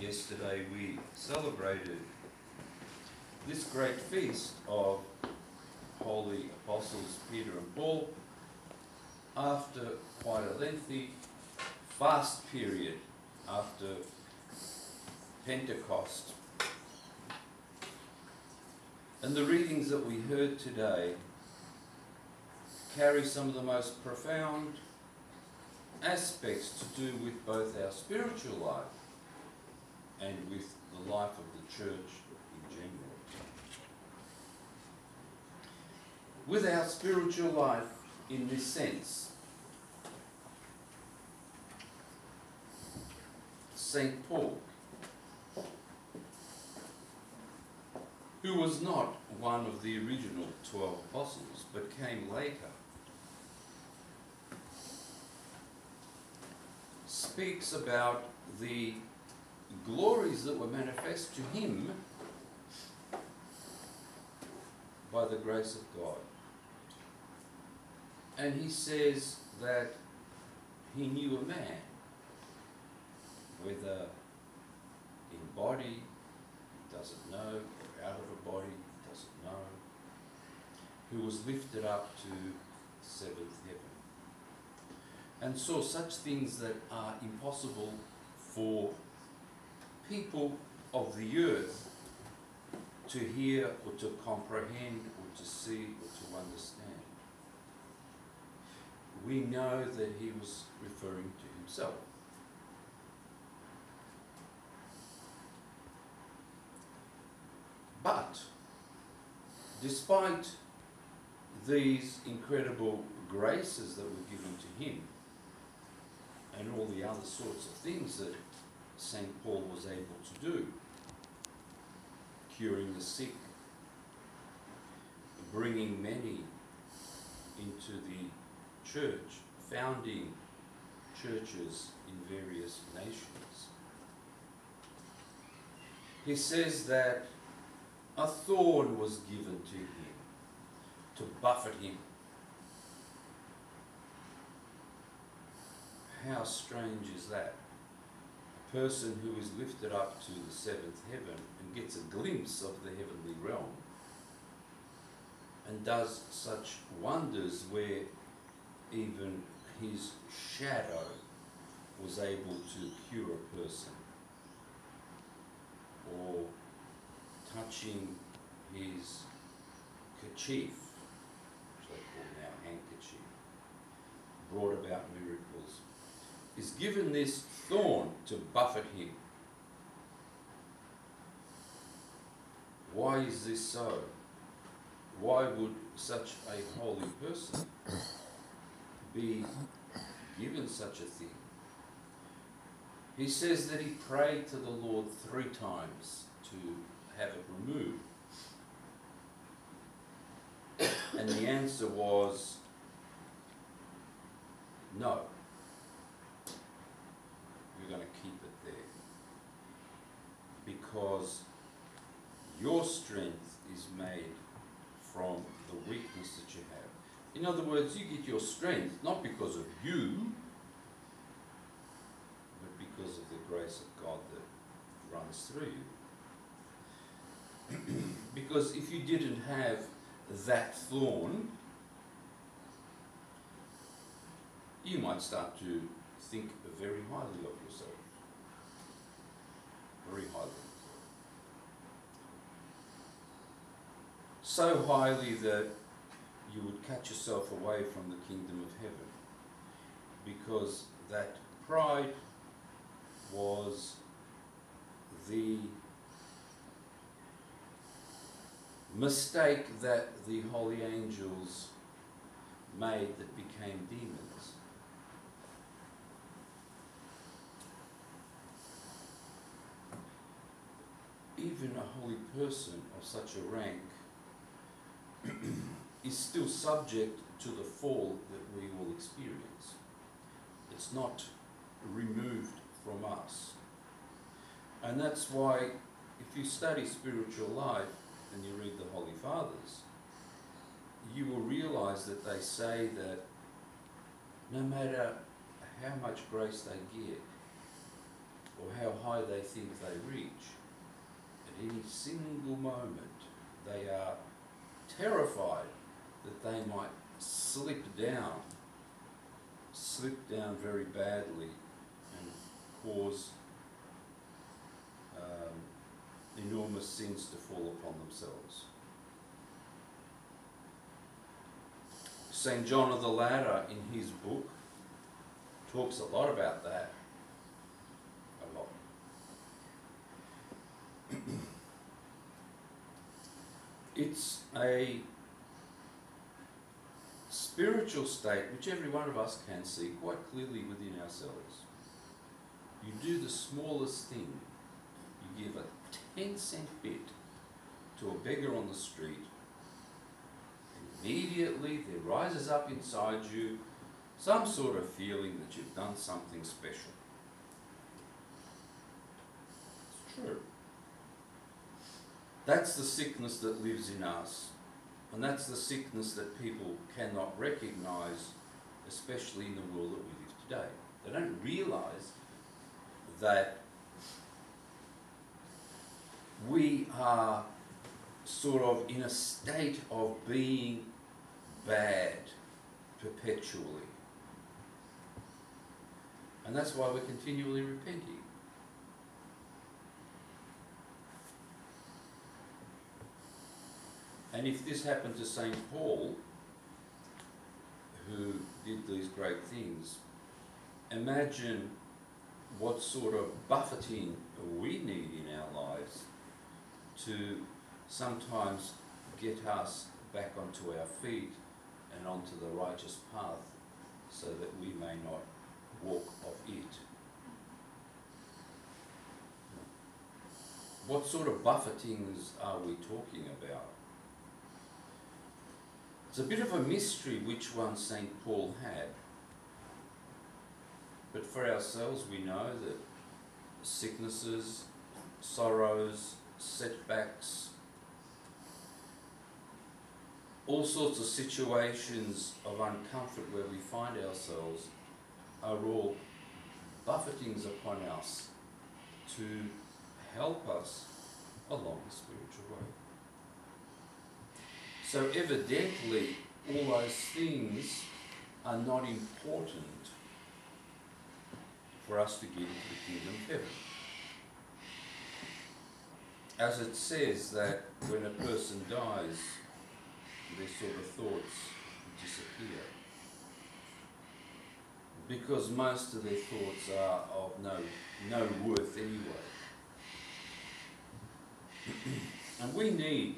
Yesterday we celebrated this great feast of Holy Apostles Peter and Paul after quite a lengthy fast period after Pentecost. And the readings that we heard today carry some of the most profound aspects to do with both our spiritual life and with the life of the church in general. With our spiritual life in this sense, St. Paul, who was not one of the original 12 apostles, but came later, speaks about the glories that were manifest to him by the grace of God. And he says that he knew a man, whether in body, he doesn't know, or out of a body, he doesn't know, who was lifted up to the seventh heaven, and saw such things that are impossible for people of the earth to hear or to comprehend or to see or to understand. We know that he was referring to himself. But despite these incredible graces that were given to him and all the other sorts of things that St. Paul was able to do, curing the sick, bringing many into the church, founding churches in various nations, he says that a thorn was given to him to buffet him. How strange is that? A person who is lifted up to the seventh heaven and gets a glimpse of the heavenly realm and does such wonders where even his shadow was able to cure a person, or touching his kerchief, which they call now handkerchief, brought about miracles, is given this thorn to buffet him. Why is this so? Why would such a holy person be given such a thing? He says that he prayed to the Lord 3 times to have it removed. And the answer was no. You're going to keep it there because your strength is made from the weakness that you have. In other words, you get your strength not because of you, but because of the grace of God that runs through you. Because if you didn't have that thorn, you might start to think very highly of yourself. Very highly. So highly that you would cut yourself away from the kingdom of heaven, because that pride was the mistake that the holy angels made that became demons. Even a holy person of such a rank is still subject to the fall that we will experience. It's not removed from us. And that's why if you study spiritual life and you read the Holy Fathers, you will realize that they say that no matter how much grace they get, or how high they think they reach, at any single moment they are terrified that they might slip down very badly and cause enormous sins to fall upon themselves. St. John of the Ladder, in his book, talks a lot about that. A lot. It's a spiritual state which every one of us can see quite clearly within ourselves. You do the smallest thing. You give a 10-cent bit to a beggar on the street, and immediately there rises up inside you some sort of feeling that you've done something special. It's true. That's the sickness that lives in us. And that's the sickness that people cannot recognise, especially in the world that we live today. They don't realise that we are sort of in a state of being bad perpetually. And that's why we're continually repenting. And if this happened to St. Paul, who did these great things, imagine what sort of buffeting we need in our lives to sometimes get us back onto our feet and onto the righteous path so that we may not walk off it. What sort of buffetings are we talking about? It's a bit of a mystery which one St. Paul had. But for ourselves, we know that sicknesses, sorrows, setbacks, all sorts of situations of uncomfort where we find ourselves are all buffetings upon us to help us along the spiritual way. So evidently, all those things are not important for us to get into the kingdom of heaven. As it says that when a person dies, their sort of thoughts disappear. Because most of their thoughts are of no worth anyway. And we need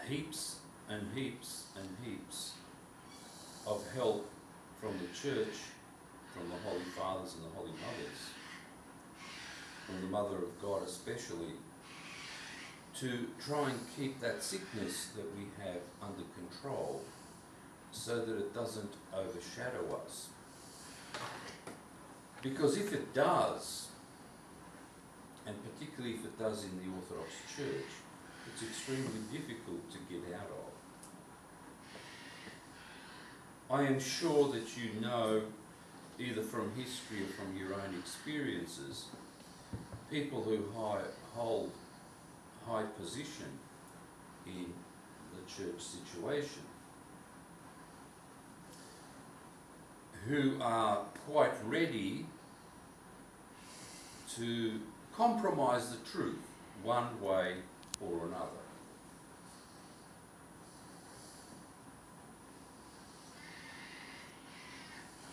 heaps and heaps and heaps of help from the church, from the Holy Fathers and the Holy Mothers, from the Mother of God especially, to try and keep that sickness that we have under control so that it doesn't overshadow us. Because if it does, and particularly if it does in the Orthodox Church, it's extremely difficult to get out of. I am sure that you know, either from history or from your own experiences, people who hold high position in the church situation, who are quite ready to compromise the truth one way or another.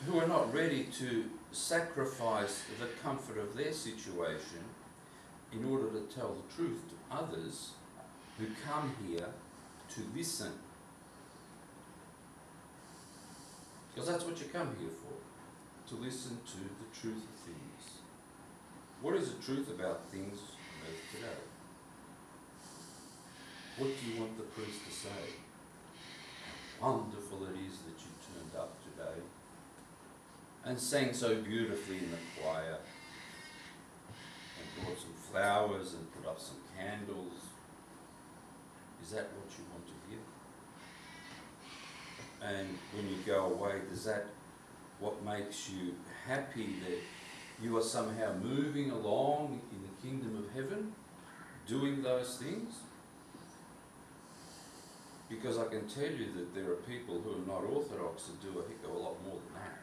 Who are not ready to sacrifice the comfort of their situation in order to tell the truth to others who come here to listen. Because that's what you come here for, to listen to the truth of things. What is the truth about things on earth today? What do you want the priest to say? How wonderful it is that you turned up today and sang so beautifully in the choir and brought some flowers and put up some candles. Is that what you want to hear? And when you go away, is that what makes you happy that you are somehow moving along in the kingdom of heaven, doing those things? Because I can tell you that there are people who are not orthodox who do a heck of a lot more than that.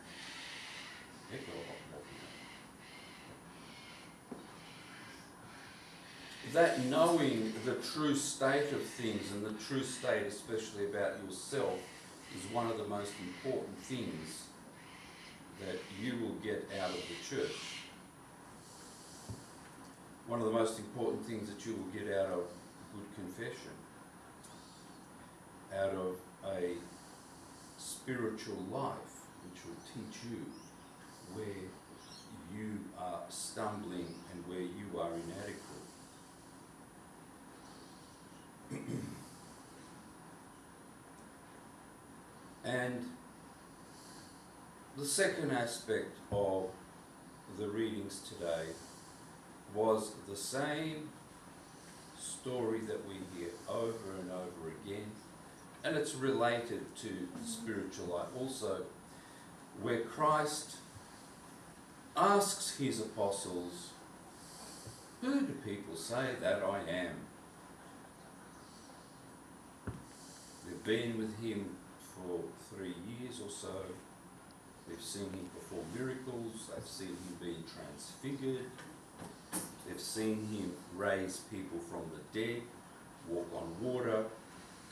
Heck of a lot more than that. That knowing the true state of things, and the true state especially about yourself, is one of the most important things that you will get out of the church. One of the most important things that you will get out of good confession, out of a spiritual life, which will teach you where you are stumbling and where you are inadequate. And the second aspect of the readings today was the same story that we hear over and over again, and it's related to the spiritual life also, where Christ asks his apostles, "Who do people say that I am?" They've been with him for 3 years or so. They've seen him perform miracles. They've seen him being transfigured. They've seen him raise people from the dead, walk on water,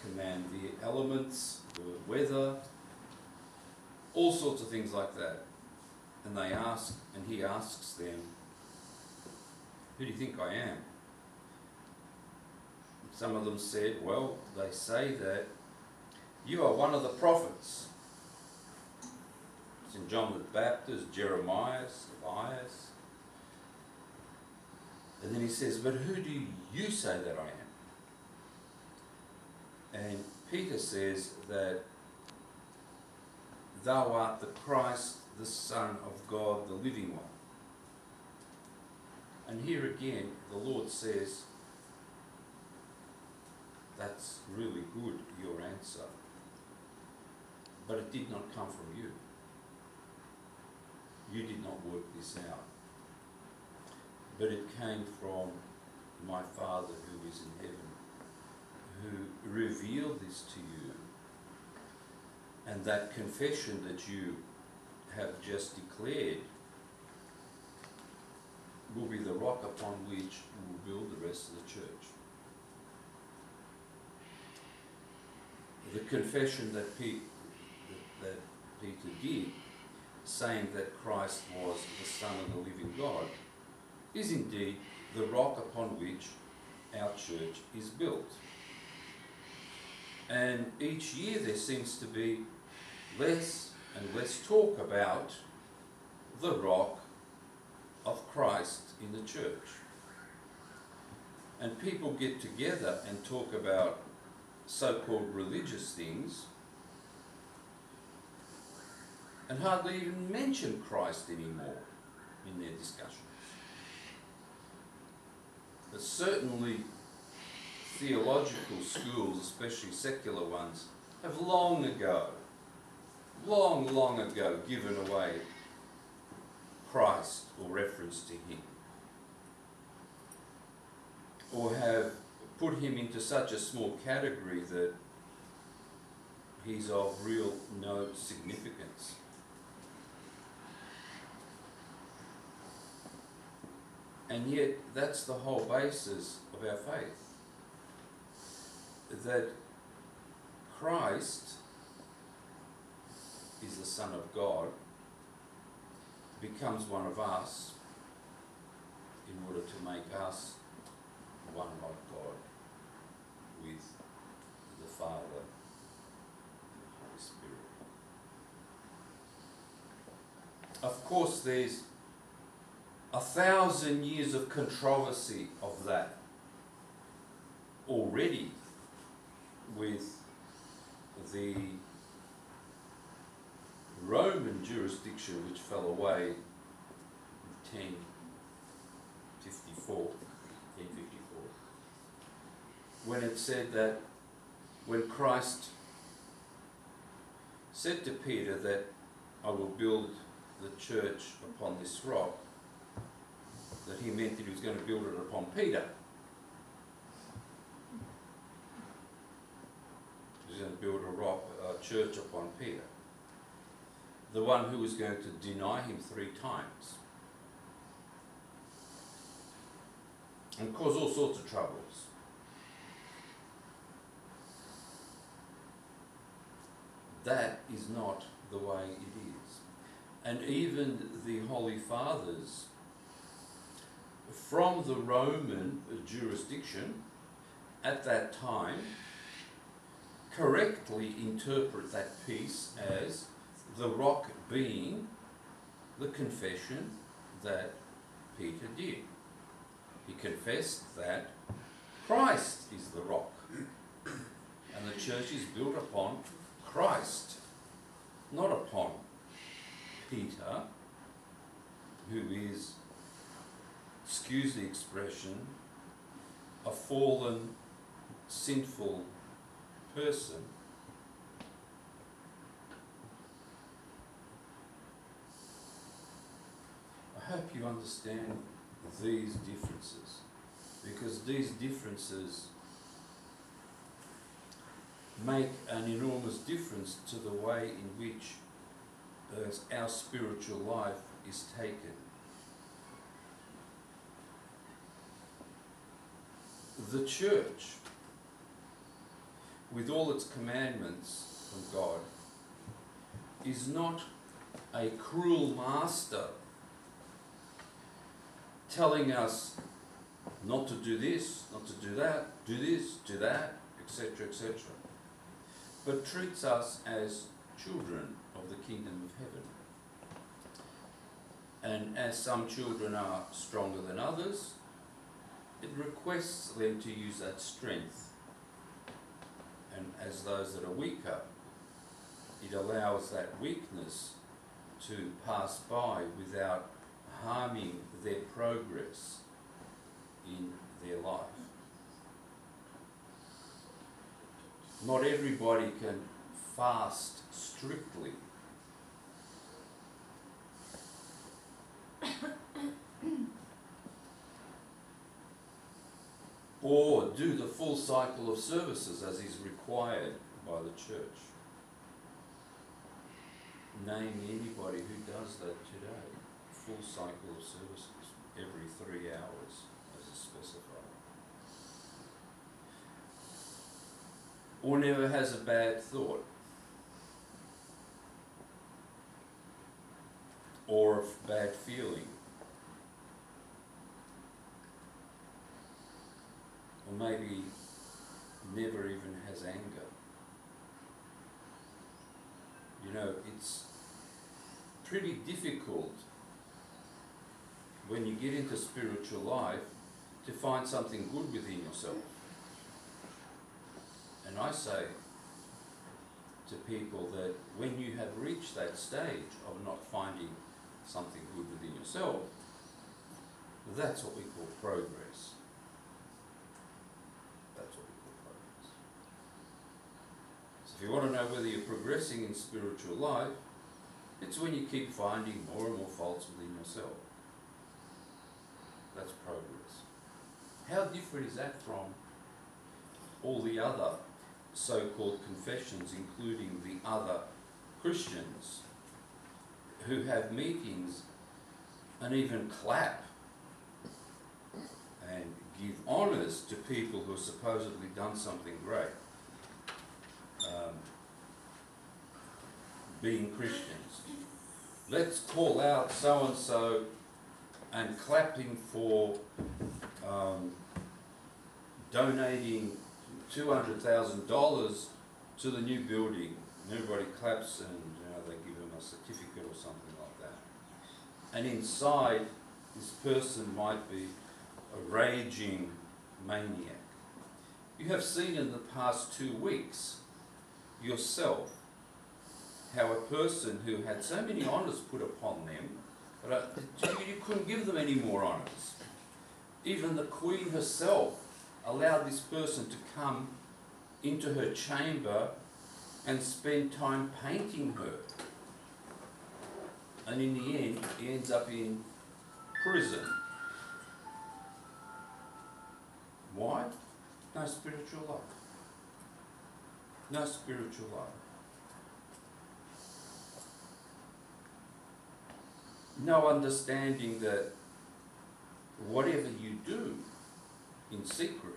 command the elements, the weather, all sorts of things like that. And he asks them, "Who do you think I am?" Some of them said, "Well, they say that you are one of the prophets." St. John the Baptist, Jeremiah, Elias. And then he says, "But who do you say that I am?" And Peter says that thou art the Christ, the Son of God, the living one. And here again, the Lord says, "That's really good, your answer. But it did not come from you. You did not work this out. But it came from my Father who is in heaven, who revealed this to you. And that confession that you have just declared will be the rock upon which we will build the rest of the church." The confession that Peter did, saying that Christ was the Son of the living God, is indeed the rock upon which our church is built. And each year there seems to be less and less talk about the rock of Christ in the church. And people get together and talk about so-called religious things and hardly even mention Christ anymore in their discussions. But certainly theological schools, especially secular ones, have long ago given away Christ or reference to him, or have put him into such a small category that he's of real no significance. And yet that's the whole basis of our faith, that Christ is the Son of God, becomes one of us in order to make us one like God with the Father and the Holy Spirit. Of course, there's 1,000 years of controversy of that already with the Roman jurisdiction which fell away in 1054, when it said that when Christ said to Peter that I will build the church upon this rock, that he meant that he was going to build it upon Peter. He was going to build a church upon Peter, the one who was going to deny him 3 times and cause all sorts of troubles. That is not the way it is. And even the Holy Fathers from the Roman jurisdiction at that time correctly interpret that piece as the rock being the confession that Peter did. He confessed that Christ is the rock, and the church is built upon Christ, not upon Peter, who is, excuse the expression, a fallen, sinful person. I hope you understand these differences, because these differences make an enormous difference to the way in which our spiritual life is taken. The church, with all its commandments from God, is not a cruel master telling us not to do this, not to do that, do this, do that, etc., etc., but treats us as children of the kingdom of heaven. And as some children are stronger than others, it requests them to use that strength. And as those that are weaker, it allows that weakness to pass by without harming their progress in their life. Not everybody can fast strictly. Or do the full cycle of services as is required by the church. Name anybody who does that today. Full cycle of services every 3 hours as is specified. Or never has a bad thought, or a bad feeling, or maybe never even has anger. You know, it's pretty difficult when you get into spiritual life to find something good within yourself. And I say to people that when you have reached that stage of not finding something good within yourself, that's what we call progress. That's what we call progress. So if you want to know whether you're progressing in spiritual life, it's when you keep finding more and more faults within yourself. That's progress. How different is that from all the other so-called confessions, including the other Christians who have meetings and even clap and give honours to people who have supposedly done something great, being Christians. Let's call out so-and-so and clap him for donating $200,000 to the new building. And everybody claps and they give him a certificate or something like that. And inside, this person might be a raging maniac. You have seen in the past 2 weeks yourself how a person who had so many honours put upon them, but you couldn't give them any more honours. Even the Queen herself allowed this person to come into her chamber and spend time painting her. And in the end, he ends up in prison no spiritual life. No spiritual life. No understanding that whatever you do in secret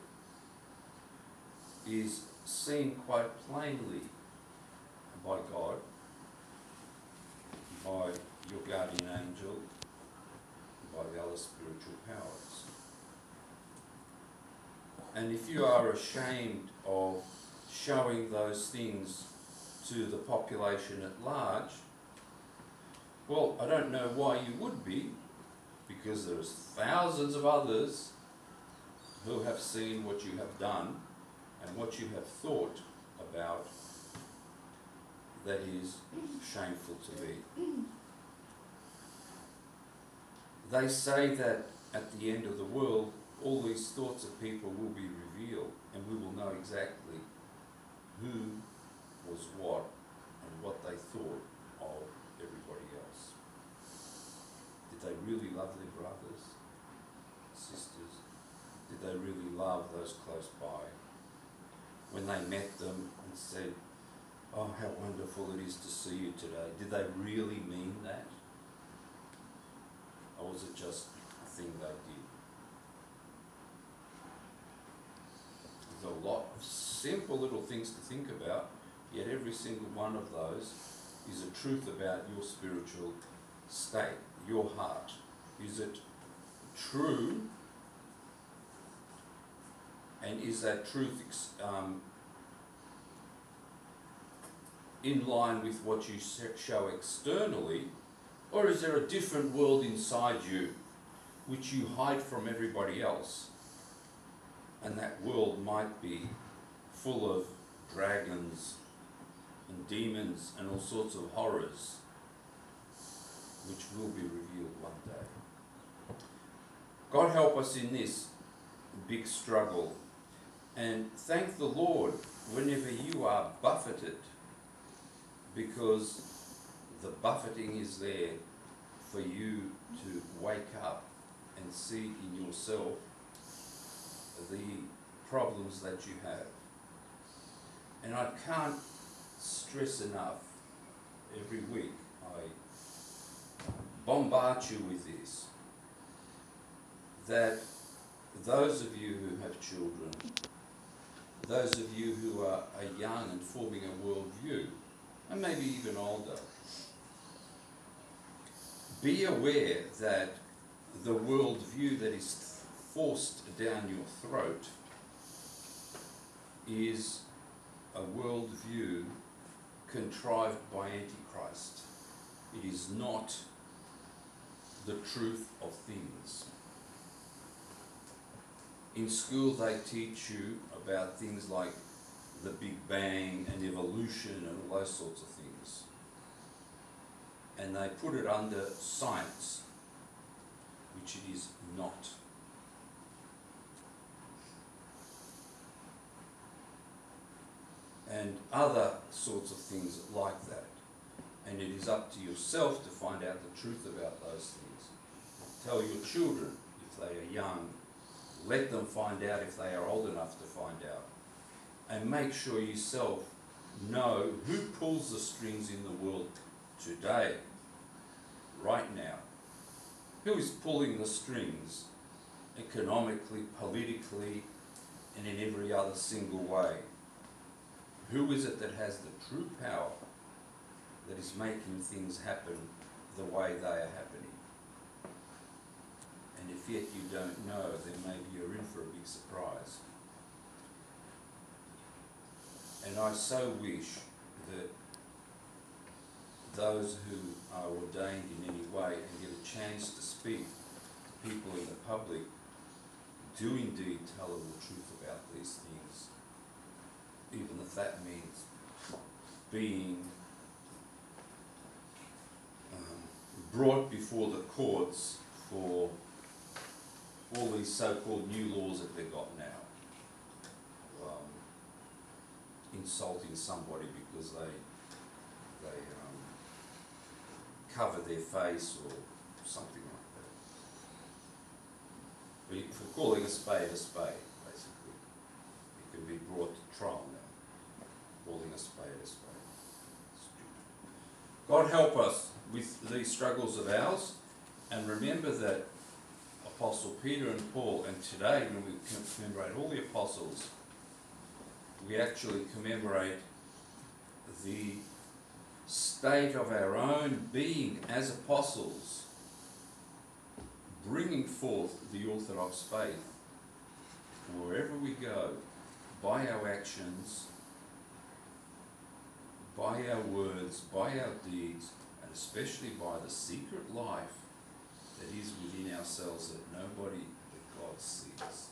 is seen quite plainly by God, by your guardian angel, by the other spiritual powers. And if you are ashamed of showing those things to the population at large, well, I don't know why you would be, because there's thousands of others who have seen what you have done and what you have thought about that is shameful to me. They say that at the end of the world, all these thoughts of people will be revealed, and we will know exactly who was what and what they thought of everybody else. Did they really love their brothers, sisters? Did they really love those close by? When they met them and said, "Oh, how wonderful it is to see you today," did they really mean that? Or was it just a thing they did? There's a lot of simple little things to think about, yet every single one of those is a truth about your spiritual state, your heart. Is it true? And is that truth in line with what you show externally? Or is there a different world inside you which you hide from everybody else? And that world might be full of dragons and demons and all sorts of horrors which will be revealed one day. God help us in this big struggle, and thank the Lord whenever you are buffeted, because the buffeting is there for you to wake up and see in yourself the problems that you have. And I can't stress enough, every week I bombard you with this, that those of you who have children, those of you who are young and forming a worldview, and maybe even older, be aware that the worldview that is forced down your throat is a worldview contrived by Antichrist. It is not the truth of things. In school they teach you about things like the Big Bang and evolution and all those sorts of things. And they put it under science, which it is not. And other sorts of things like that. And it is up to yourself to find out the truth about those things. Tell your children if they are young. Let them find out if they are old enough to find out. And make sure yourself know who pulls the strings in the world today, right now. Who is pulling the strings economically, politically, and in every other single way? Who is it that has the true power that is making things happen the way they are happening? And if yet you don't know, then maybe you're in for a big surprise. And I so wish that those who are ordained in any way and get a chance to speak to people in the public do indeed tell them the truth about these things, even if that means being brought before the courts for all these so-called new laws that they've got now. Insulting somebody because they cover their face or something like that. For calling a spade, basically. trial now, calling a spade a spade. Stupid. God help us with these struggles of ours, and remember that Apostle Peter and Paul, and today when we commemorate all the apostles, we actually commemorate the state of our own being as apostles, bringing forth the Orthodox faith wherever we go, by our actions, by our words, by our deeds, and especially by the secret life that is within ourselves that nobody but God sees.